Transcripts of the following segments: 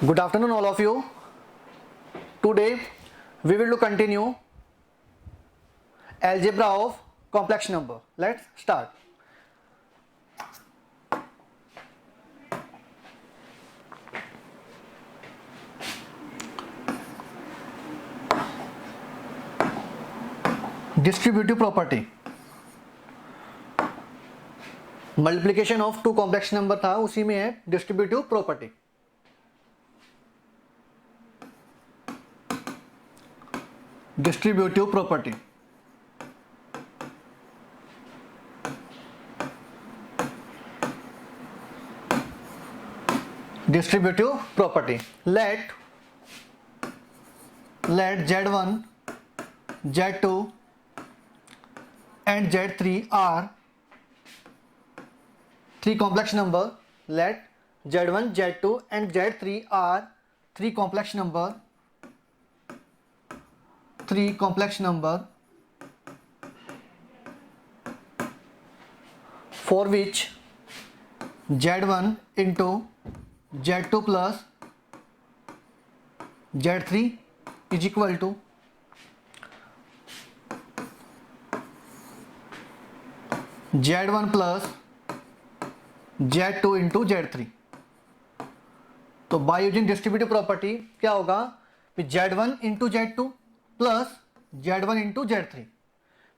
Good afternoon, all of you. Today we will continue algebra of complex number. Let's start. Distributive property. Multiplication of two complex number था, उसी में है distributive property. Distributive property distributive property. Let Z1, Z2 and Z3 are three complex number. Let Z1, Z2 and Z3 are three complex number for which Z1 into Z2 plus Z3 is equal to Z1 plus Z2 into Z3. तो by using distributive property क्या होगा, Z1 into Z2 plus Z1 into Z3.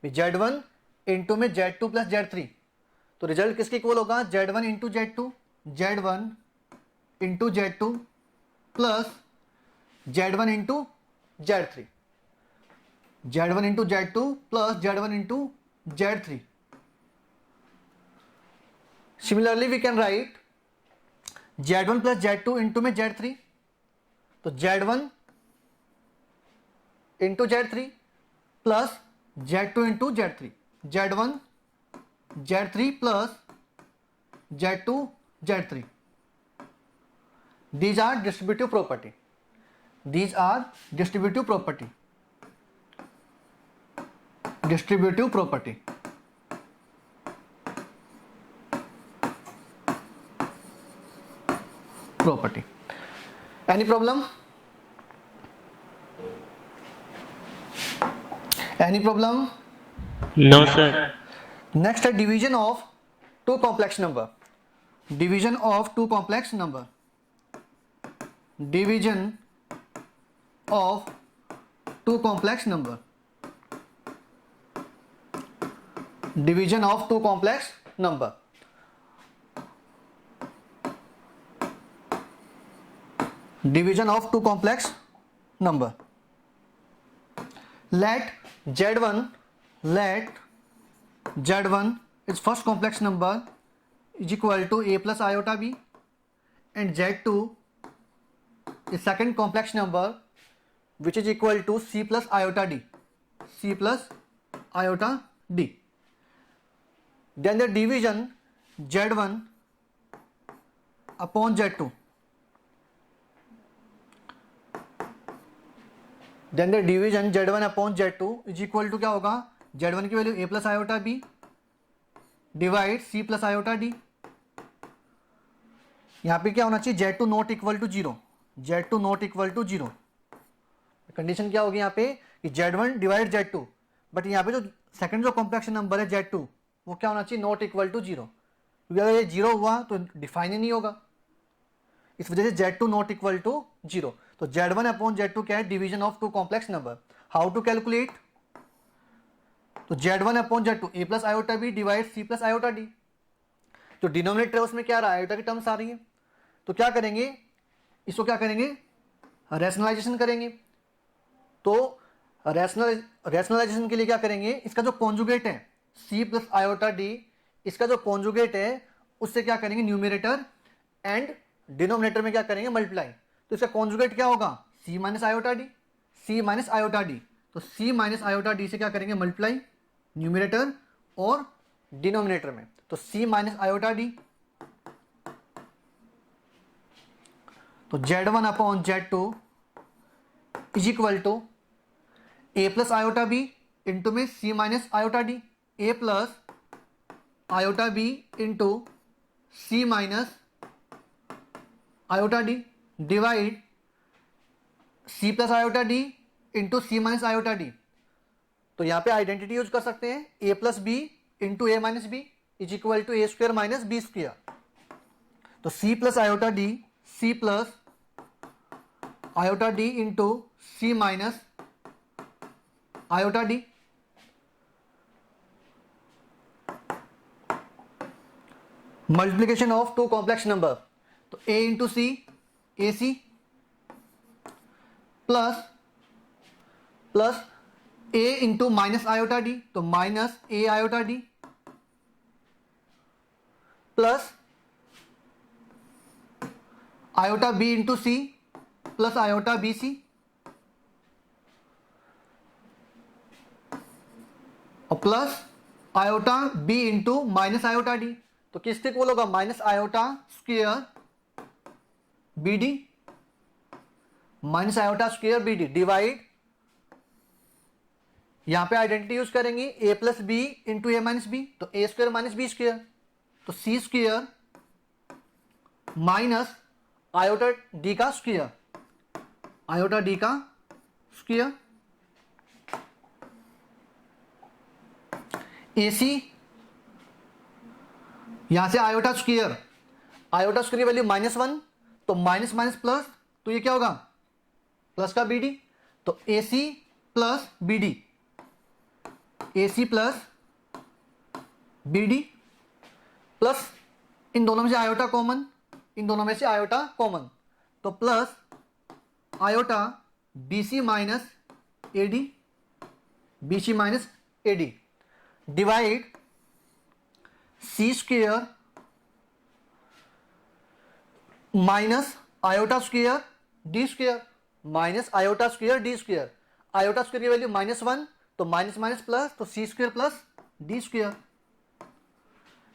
Z1 into में Z2 plus Z3, तो result किसके equal होगा, Z1 into Z2, Z1 into Z2 plus Z1 into Z3, Z1 into Z2 plus Z1 into Z3. Similarly we can write Z1 plus Z2 into में Z3, तो Z1 into Z3 plus Z2 into Z3, Z1 Z3 plus Z2 Z3. These are distributive property. These are distributive property. Distributive property. Property. Any problem? Any problem? No, sir. Next है division of two complex number. Division of two complex number. Division of two complex number. Division of two complex number. Division of two complex number. Let Z1 is first complex number is equal to a plus iota b, and Z2 is second complex number which is equal to c plus iota d. C plus iota d. Then the division Z1 upon Z2. Then the division Z1 upon Z2 is equal to क्या होगा, Z1 की value a plus iota b divide c plus iota d. यहाँ पे क्या होना चाहिए, Z2 not equal to zero, Z2 not equal to zero. Condition क्या होगी यहाँ पे कि Z1 डिवाइड Z2, बट यहाँ पे जो सेकंड जो कॉम्प्लेक्स नंबर है Z2 वो क्या होना चाहिए, नॉट इक्वल टू जीरो, क्योंकि अगर ये जीरो हुआ तो डिफाइन ही नहीं होगा, इस वजह से Z2 not equal to zero. तो Z1 अपॉन Z2 क्या है, division of two complex number. How to calculate, तो Z1 upon Z2 a plus iota B divide c plus iota d. जो डिनोमिनेटर है उसमें क्या रहा है, आयोटा की टर्म्स आ रही है, तो क्या करेंगे, इसको क्या करेंगे, रैशनलाइजेशन करेंगे. तो रैशनलाइजेशन के लिए क्या करेंगे, इसका जो कॉन्जुगेट है c प्लस आयोटा डी, इसका जो कॉन्जुगेट है उससे क्या करेंगे, न्यूमरेटर एंड डिनोमिनेटर में क्या करेंगे, मल्टीप्लाई. तो इसका कॉन्जुगेट क्या होगा, c minus iota D, c minus iota D. तो c माइनस आयोटा डी से क्या करेंगे, मल्टीप्लाई न्यूमरेटर और डिनोमिनेटर में. तो c माइनस आयोटा डी, तो Z1 upon Z2 is equal to a plus iota B into में c minus iota D, a plus iota B into C minus iota D divide C plus iota D into C minus iota D. तो यहां पे identity use कर सकते हैं, A plus B into A minus B is equal to A square minus B square. तो C plus iota D, C plus iota D into C minus iota D. Multiplication of two complex number, तो a into C, A C plus plus a into minus iota D, तो minus A iota D plus iota B into C plus iota B C और plus iota B into minus iota D. तो किस तक बोलोगा, minus iota square B D, minus iota square B D divide, यहां पे identity use करेंगे A plus B into A minus B, तो A square minus B square, तो सी square minus iota D का स्क्वायर, आयोटा डी का square, ए सी, यहां से iota square, iota square की वैल्यू -1, तो माइनस माइनस प्लस, तो ये क्या होगा प्लस का बी डी, तो A C plus B D, A C plus B D plus इन दोनों में से आयोटा कॉमन, इन दोनों में से आयोटा कॉमन, तो plus iota B C minus A D, B C minus A D divide C square minus iota square D square, minus iota square D square, iota square की value -1, तो minus minus plus, तो C square plus D square,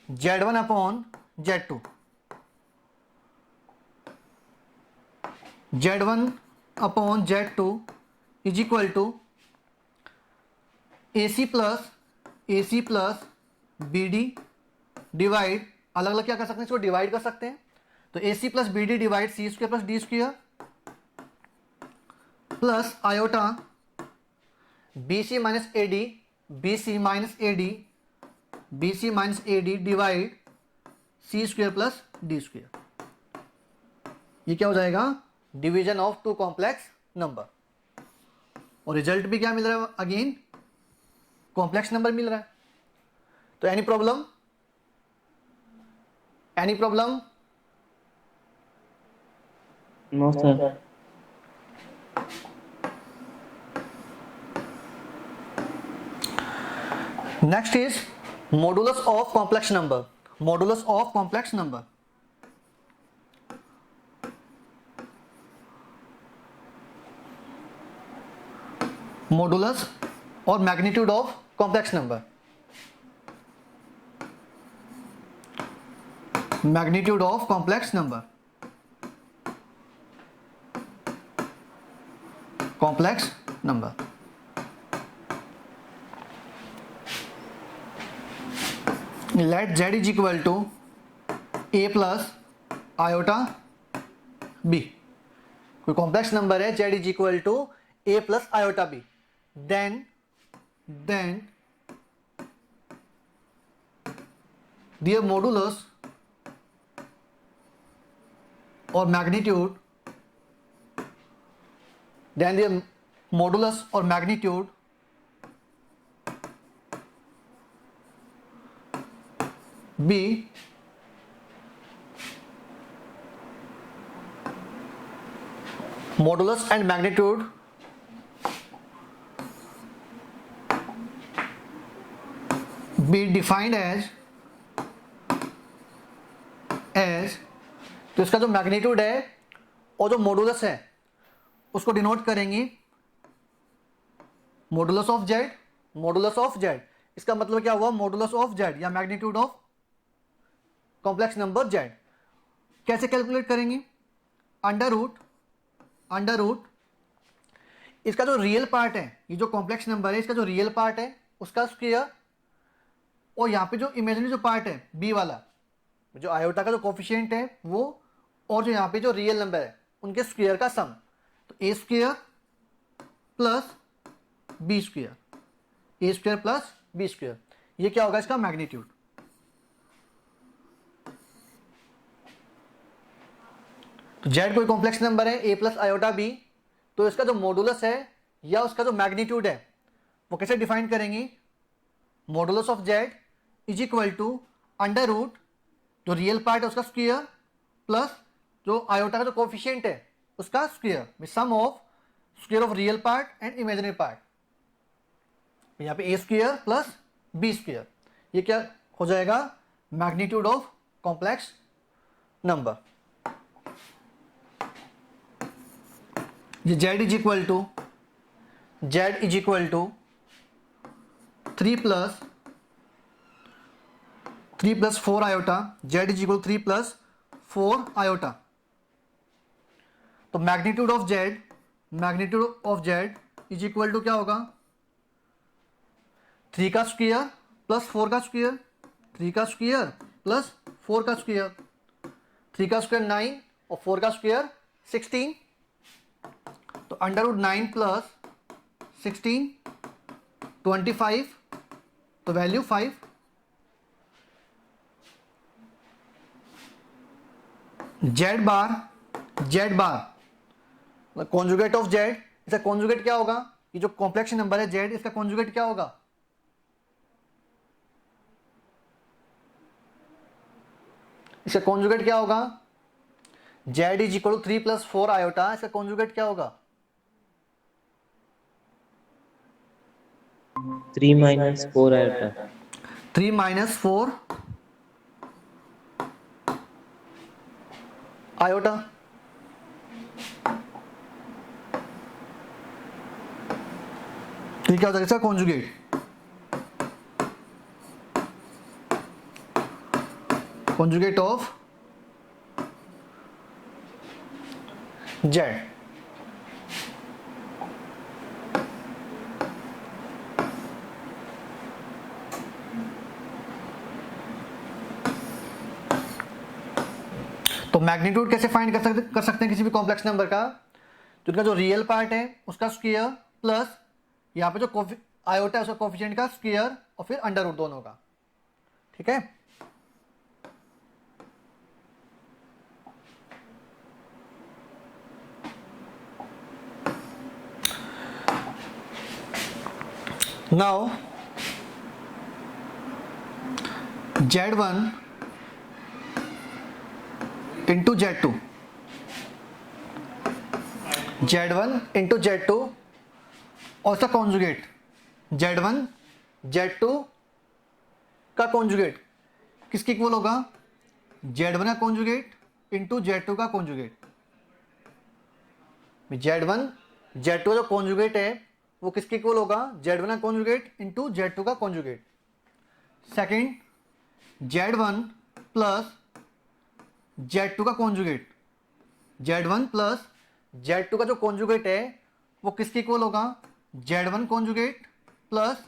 Z1 upon Z2, Z1 upon Z2 is equal to a C plus B D divide, अलग अलग क्या कर सकते हैं, इसको डिवाइड कर सकते हैं, तो A C plus B D divide C square plus D square plus iota B C minus A D, B C minus A D, B C minus A D divide C square plus D square. ये क्या हो जाएगा, division of two complex number, और result भी क्या मिल रहा है, again complex number मिल रहा है। तो any problem, any problem? No, sir. Next is modulus of complex number. Modulus of complex number. Modulus or magnitude of complex number. Magnitude of complex number. Complex number. Let z is equal to a plus iota b. कोई complex number है, z is equal to a plus iota b. Then their modulus or magnitude, then their modulus or magnitude be modulus and magnitude be defined as तो इसका जो magnitude है और जो modulus है उसको डिनोट करेंगे modulus of Z, modulus of Z. इसका मतलब क्या हुआ, मॉडुलस ऑफ जेड या magnitude of complex number Z. कैसे कैलकुलेट करेंगे, अंडर रूट इसका जो रियल पार्ट है, ये जो कॉम्प्लेक्स नंबर है इसका जो रियल पार्ट है उसका स्क्वायर, और यहाँ पे जो इमेजिनरी जो पार्ट है बी वाला, जो आयोटा का जो कोफिशिएंट है वो, और जो यहाँ पे जो रियल नंबर है उनके स्क्वायर का सम। तो A square plus B square, A square plus B square, ये क्या होगा इसका मैग्नीट्यूड। तो जेड कोई कॉम्प्लेक्स नंबर है ए प्लस आयोटा बी, तो इसका जो मॉडुलस है या उसका जो मैग्नीट्यूड है वो कैसे डिफाइन करेंगे, modulus of Z is equal to under root जो रियल पार्ट है उसका स्क्वायर प्लस जो आयोटा का जो कोफिशिएंट है उसका square, sum of square of real part and imaginary part. यहाँ पे A square plus B square, ये क्या हो जाएगा, मैग्नीट्यूड ऑफ कॉम्प्लेक्स नंबर। ये z is equal to 3 plus 4 iota, z is equal 3 plus 4 iota. तो magnitude of z is equal to क्या होगा, 3 का स्क्वायर प्लस 4 का स्क्वायर, 3 का स्क्वायर प्लस 4 का स्क्वायर, 3 का स्क्वायर 9 और 4 का स्क्वायर 16, तो अंडर रूट 9 प्लस 16 25, तो value 5। Z bar conjugate of Z, इसका कॉन्जुगेट क्या होगा, ये जो कॉम्प्लेक्स नंबर है जेड इसका कॉन्जुगेट क्या होगा, इसका कॉन्जुगेट क्या होगा, Z is equal to 3 plus 4 iota, इसका कॉन्जुगेट क्या होगा, 3 minus 4 iota. 3 minus 4 iota. ठीक है, हो जाएगा इसका कॉन्जुगेट, कॉन्जुगेट ऑफ जेड। तो मैग्नीट्यूड कैसे फाइंड कर सकते हैं किसी भी कॉम्प्लेक्स नंबर का, तो उनका जो रियल पार्ट है उसका स्क्वायर प्लस यहाँ पे जो आयोटा है उसका कोफिशिएंट का स्क्वायर और फिर अंडर रूट दोनों का। ठीक है, now Z1 into Z2, Z1 into Z2 और उसका कॉन्जुगेट, Z1 Z2 का कॉन्जुगेट किसके इक्वल होगा, Z1 का कॉन्जुगेट इंटू Z2 का कॉन्जुगेट। Z1 Z2 जो कॉन्जुगेट है वो किसके इक्वल होगा, Z1 का कॉन्जुगेट इंटू Z2 का conjugate. Second Z1 plus Z2 का कॉन्जुगेट, Z1 प्लस Z2 का जो कॉन्जुगेट है वो किसके इक्वल होगा, Z1 कॉन्जुगेट प्लस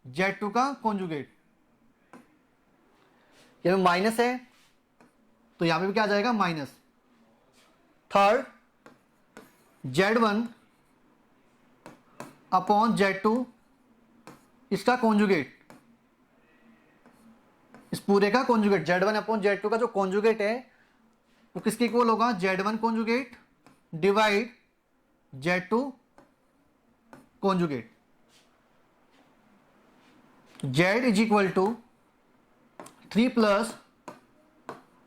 Z2 का कॉन्जुगेट। यहाँ पे माइनस है तो यहाँ पे भी क्या आ जाएगा minus. Third Z1 upon Z2 इसका कॉन्जुगेट, इस पूरे का कॉन्जुगेट, Z1 अपॉन Z2 का जो कॉन्जुगेट है वो किसके इक्वल होगा, Z1 conjugate divide Z2 conjugate. Z is equal to 3 plus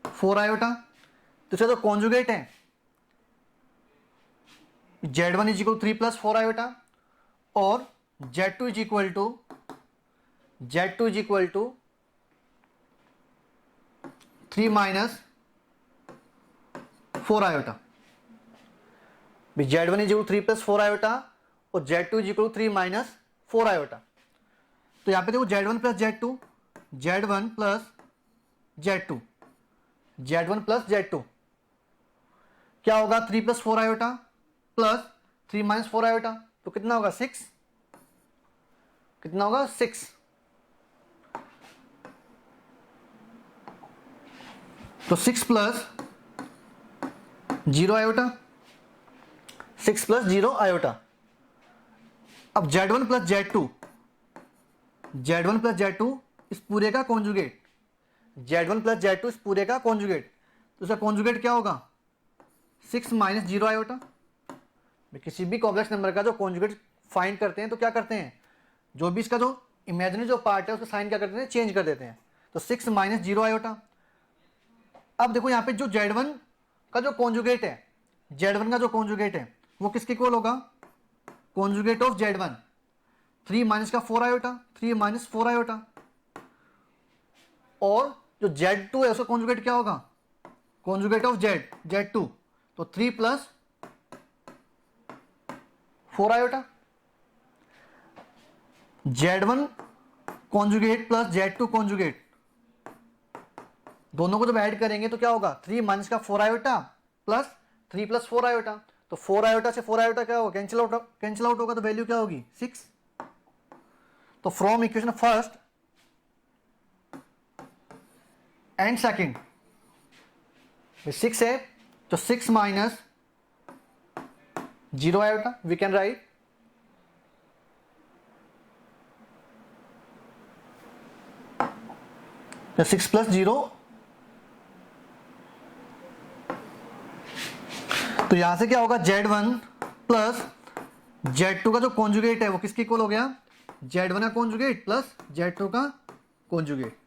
4 iota, तो इसका जो कॉन्जुगेट है Z1 is equal 3 plus 4 iota और Z2 is equal to 3 minus 4 iota. Z1 is equal 3 plus 4 iota और Z2 is equal 3 minus 4 iota. तो यहां पे देखो Z1 plus Z2, Z1 plus Z2, Z1 plus Z2 क्या होगा, 3 plus 4 iota plus 3 minus 4 iota, तो कितना होगा 6, कितना होगा 6। तो 6 प्लस 0 आयोटा, 6 प्लस 0 आयोटा। अब Z1 plus Z2, Z1 plus Z2 इस पूरे का कॉन्जुगेट, Z1 प्लस Z2 इस पूरे का कॉन्जुगेट, तो इसका कॉन्जुगेट क्या होगा 6 माइनस 0 आयोटा। किसी भी कॉम्प्लेक्स नंबर का जो कॉन्जुगेट फाइंड करते हैं तो क्या करते हैं, जो भी इसका जो इमेजिनरी जो पार्ट है उसका साइन क्या करते हैं, चेंज कर देते हैं। तो 6 माइनस 0 आयोटा। अब देखो यहाँ पे जो Z1 का जो कॉन्जुगेट है, Z1 का जो कॉन्जुगेट है वो किसके इक्वल होगा, कॉन्जुगेट ऑफ Z1, 3 माइनस का 4 आयोटा, 3 माइनस 4 आयोटा। और जो Z2 है उसका कॉन्जुगेट क्या होगा, कॉन्जुगेट ऑफ Z2, तो 3 plus 4 iota. Z1 conjugate plus Z2 conjugate, दोनों को जब ऐड करेंगे तो क्या होगा 3 माइनस का 4 आयोटा प्लस 3 प्लस 4 आयोटा। तो 4 आयोटा से 4 आयोटा क्या होगा, कैंसिल आउट होगा, तो वैल्यू क्या होगी 6। तो from equation first and second 6 है, तो 6 minus 0 iota we can write 6 plus 0। तो यहां से क्या होगा Z1 प्लस Z2 का जो कॉन्जुगेट है वो किसके इक्वल हो गया, Z1 का कॉन्जुगेट प्लस Z2 का conjugate.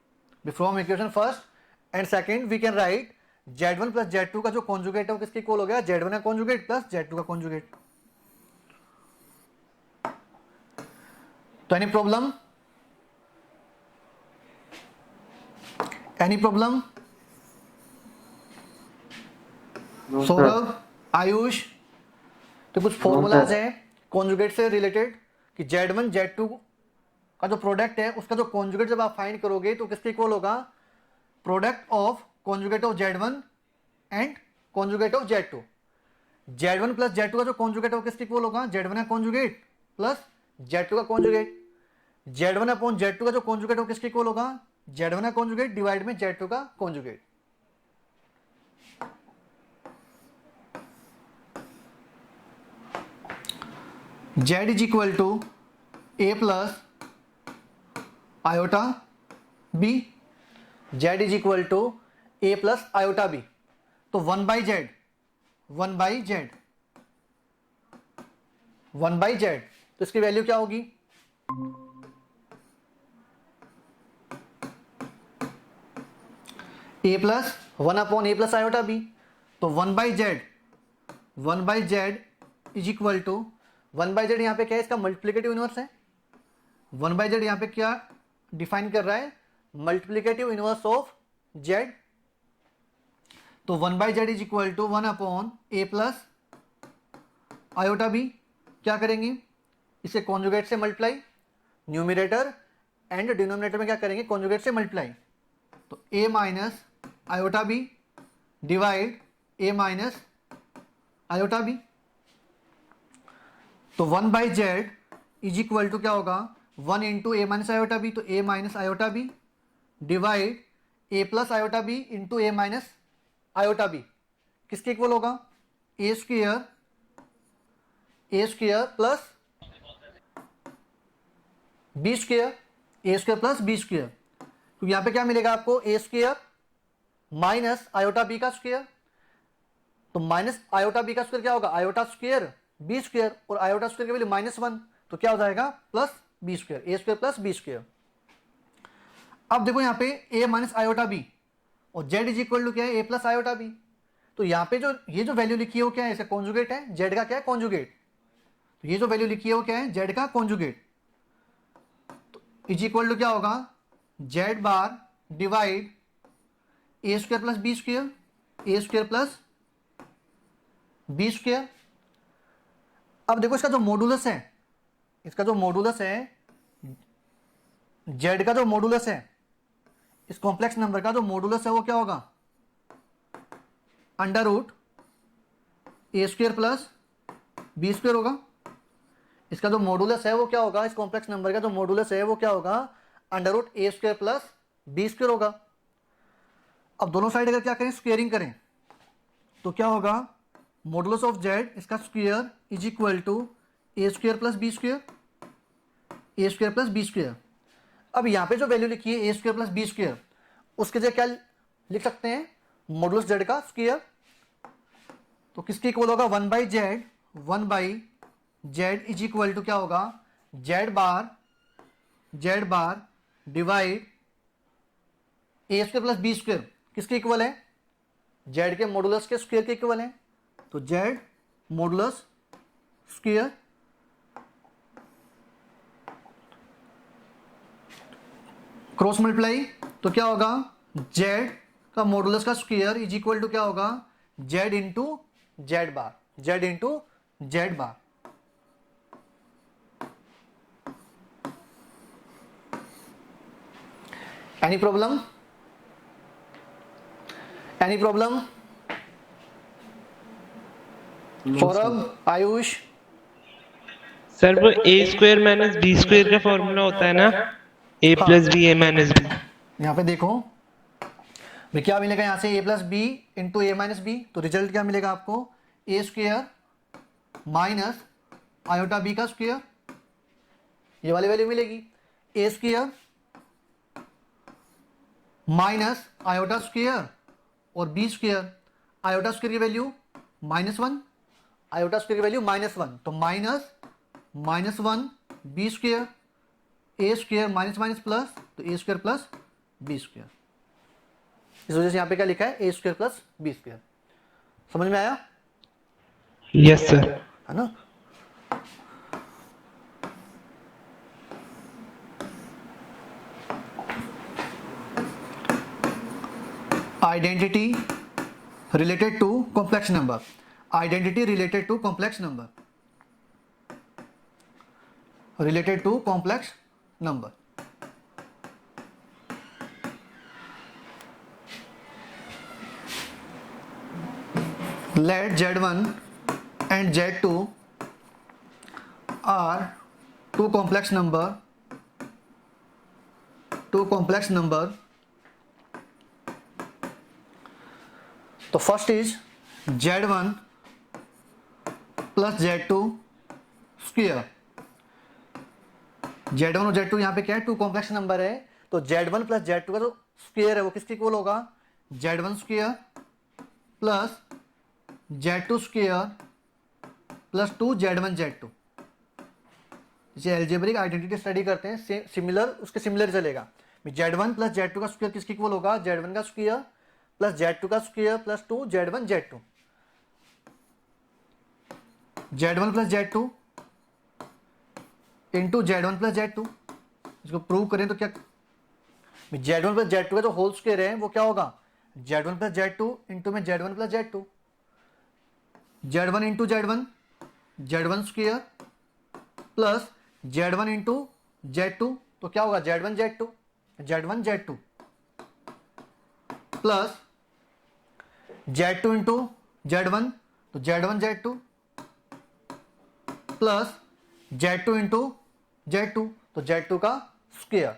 From equation first and second we can write Z1 plus Z2 का जो कॉन्जुगेट है वो किसके इक्वल हो गया, Z1 का कॉन्जुगेट प्लस Z2 का कॉन्जुगेट। तो any problem, any problem Saurabh, Ayush? तो कुछ फॉर्मूलाज है कॉन्जुगेट से रिलेटेड कि Z1 Z2 का जो प्रोडक्ट है उसका जो कॉन्जुगेट जब आप फाइंड करोगे तो किसके इक्वल होगा, product of conjugate of Z1 and conjugate of Z2। Z1 plus Z2 का जो कॉन्जुगेट है वो किसके इक्वल होगा, Z1 का कॉन्जुगेट प्लस Z2 का कॉन्जुगेट। Z1 अपॉन Z2 का जो कॉन्जुगेट है वो किसके इक्वल होगा, Z1 का कॉन्जुगेट डिवाइड में Z2 का conjugate. Z is equal to A plus iota B, Z is equal to A plus iota B। तो 1 by Z, 1 by Z, 1 by Z, तो इसकी वैल्यू क्या होगी, A plus 1 upon A plus iota B। तो 1 by Z, 1 by Z is equal to 1 by Z यहाँ पे क्या है, इसका मल्टीप्लिकेटिव इनवर्स है। 1 बाई जेड यहाँ पे क्या डिफाइन कर रहा है, मल्टीप्लिकेटिव इनवर्स ऑफ जेड। तो 1 by Z is equal to 1 upon A plus iota B. क्या करेंगे, इसे कॉन्जुगेट से मल्टीप्लाई, न्यूमिनेटर एंड डिनोमिनेटर में क्या करेंगे, कॉन्जुगेट से मल्टीप्लाई। तो A minus iota B divide A minus iota B. तो 1 by Z is equal to क्या होगा, 1 into A minus iota B, तो A minus iota B divide A plus iota B into A minus iota B. किसके equal होगा, A square plus B square, A square plus B square. तो यहां पे क्या मिलेगा आपको, A square minus iota B का स्क्वेयर। तो माइनस आयोटा बी का स्क्वायर क्या होगा, आयोटा स्क्वायर बी स्क्वायर, और आयोटा स्क्वायर की वैल्यू -1, तो क्या हो जाएगा plus B square, A square plus B square. अब देखो यहाँ पे ए माइनस आयोटा बी और जेड इज इक्वल टू क्या है, ए प्लस आयोटा बी। तो यहाँ पे जो ये जो वैल्यू लिखी है वो क्या है, इसका कॉन्जुगेट है, जेड का क्या है कॉन्जुगेट। तो ये जो वैल्यू लिखी है वो क्या है, जेड का कॉन्जुगेट। तो इज इक्वल टू क्या होगा, Z bar divide A square plus B square, A square plus B square. अब देखो इसका जो मॉडुलस है, इसका जो मॉडुलस है, जेड का जो मॉडुलस है, इस कॉम्प्लेक्स नंबर का जो मॉडुलस है वो क्या होगा, अंडर रूट ए स्क्वायर प्लस बी स्क्वायर होगा। इसका जो मॉडुलस है वो क्या होगा, इस कॉम्प्लेक्स नंबर का जो मॉडुलस है वो क्या होगा, अंडर रूट ए स्क्वायर प्लस बी स्क्वायर होगा। अब दोनों साइड अगर क्या करें, स्क्वेयरिंग करें, तो क्या होगा, मॉडुलस ऑफ जेड इसका square is equal to A square plus B square, A square plus B square. अब यहाँ पे जो वैल्यू लिखी है A square plus B square, उसके जगह क्या लिख सकते हैं, मॉडुलस जेड का स्क्वायर। तो किसके इक्वल होगा, 1/z इज इक्वल टू क्या होगा, जेड बार डिवाइड ए स्क्वायर प्लस बी स्क्वायर किसके इक्वल है, जेड के मॉडुलस के स्क्वायर के इक्वल है। तो Z modulus square cross multiply, तो क्या होगा, जेड का मॉडुलस का स्क्वायर इज इक्वल टू क्या होगा, Z into Z bar, Z into Z bar. Any problem, any problem? Saurabh, Ayush? Sir वो A square minus B square का फॉर्मूला होता है ना, A plus B A minus B. यहाँ पे देखो मैं क्या मिलेगा, यहाँ से A plus B into A minus B, तो रिजल्ट क्या मिलेगा आपको, A square minus iota B का स्क्वायर, ये वाली वैल्यू मिलेगी, A square minus iota square और बी स्क्वायर, आयोटा स्क्वायर की वैल्यू -1, आयोटा स्क्वायर की वैल्यू -1, तो -1 B square, A square minus minus plus, तो A square plus B square. इस वजह से यहाँ पे क्या लिखा है, A square plus B square. समझ में आया? Yes sir. है ना? Identity related to complex number, identity related to complex number, related to complex number. Let Z1 and Z2 are two complex number, तो first is Z1 plus Z2 square. Z1 और Z2 यहाँ पे क्या है, to complex number है, तो Z1 plus Z2 का जो स्क्वायर है वो किसके इक्वल होगा, Z1 square plus Z2 square plus 2 Z1 Z2। जैसे एल्जेब्रिक आइडेंटिटी स्टडी करते हैं, सिमिलर उसके सिमिलर चलेगा। Z1 प्लस Z2 का स्क्वायर किसके इक्वल होगा, Z1 का स्क्वायर प्लस Z2 का square plus 2 Z1 Z2, Z1 plus Z2 into Z1 plus Z2। इसको प्रूव करें तो क्या, Z1 प्लस Z2 का जो होल स्क्वायर है वो क्या होगा, Z1 प्लस Z2 इंटू में Z1 plus Z2, Z1 into Z1 square plus Z1 into Z2, तो क्या होगा, Z1 Z2 plus Z2 into Z1, तो Z1 Z2 plus Z2 into Z2, तो Z2 का स्क्वायर,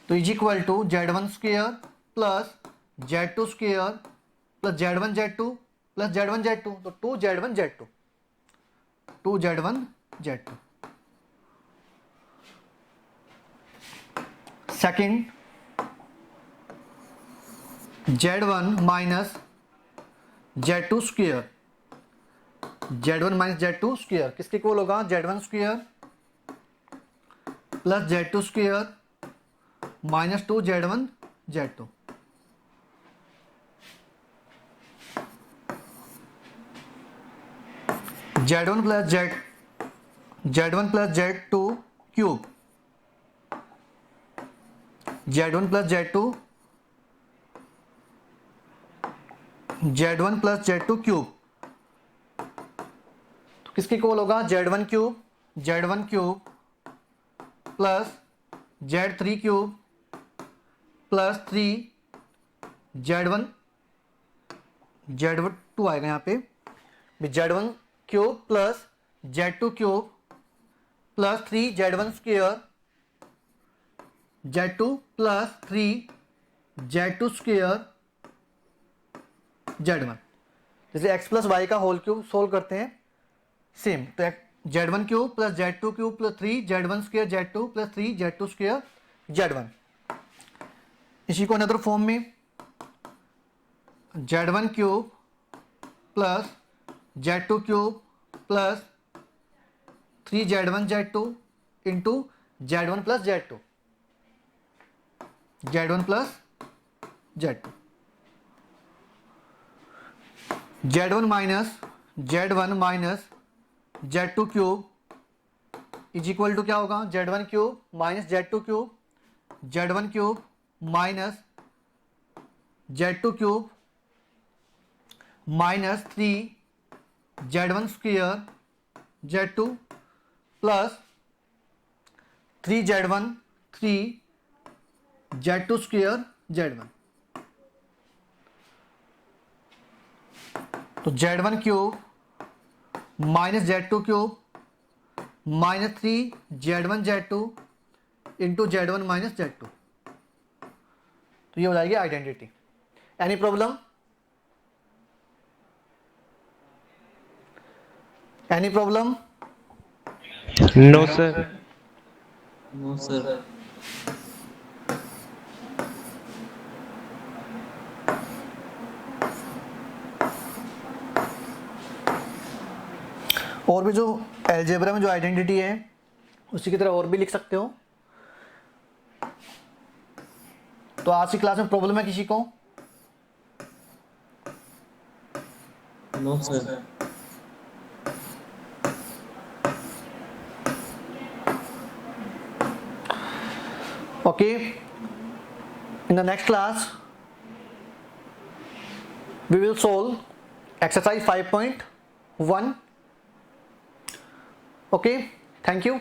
तो is equal to Z1 square plus Z2 square plus Z1 Z2 plus Z1 Z2, तो 2 Z1 Z2, 2 Z1 Z2। Second Z1 minus Z2 square, Z1 minus Z2 square किसके equal होगा, Z1 square plus Z2 square minus 2 Z1 Z2। Z1 plus Z2 cube, Z1 plus Z2, Z1 plus Z2 cube, तो किसके equal होगा, Z1 cube plus Z3 cube plus 3 Z2 आएगा यहाँ पे, Z1 cube plus Z2 cube plus 3 Z1 square, Z2 plus 3 Z2 square Z1। जैसे x plus Y का whole cube solve करते हैं सेम, तो Z1 cube plus Z2 cube plus 3 Z1 square Z2 plus 3 Z2 square Z1। इसी को another form में Z1 cube plus Z2 cube plus 3 Z1 Z2 into Z1 plus Z2 Z1 plus Z2 Z1 minus Z2 cube is equal to क्या होगा, Z1 cube minus Z2 cube, Z1 cube minus Z2 cube minus 3 Z1 square Z2 plus 3 Z1 3 Z2 square Z1। तो Z1 cube minus Z2 cube minus 3 Z1 Z2 into Z1 minus Z2, तो ये हो जाएगी identity. Any problem? Any problem? No sir. No, sir. और भी जो algebra में जो आइडेंटिटी है उसी की तरह और भी लिख सकते हो। तो आज की क्लास में प्रॉब्लम है किसी को? No, sir. Okay, in the next class we will solve exercise 5.1. Okay, thank you.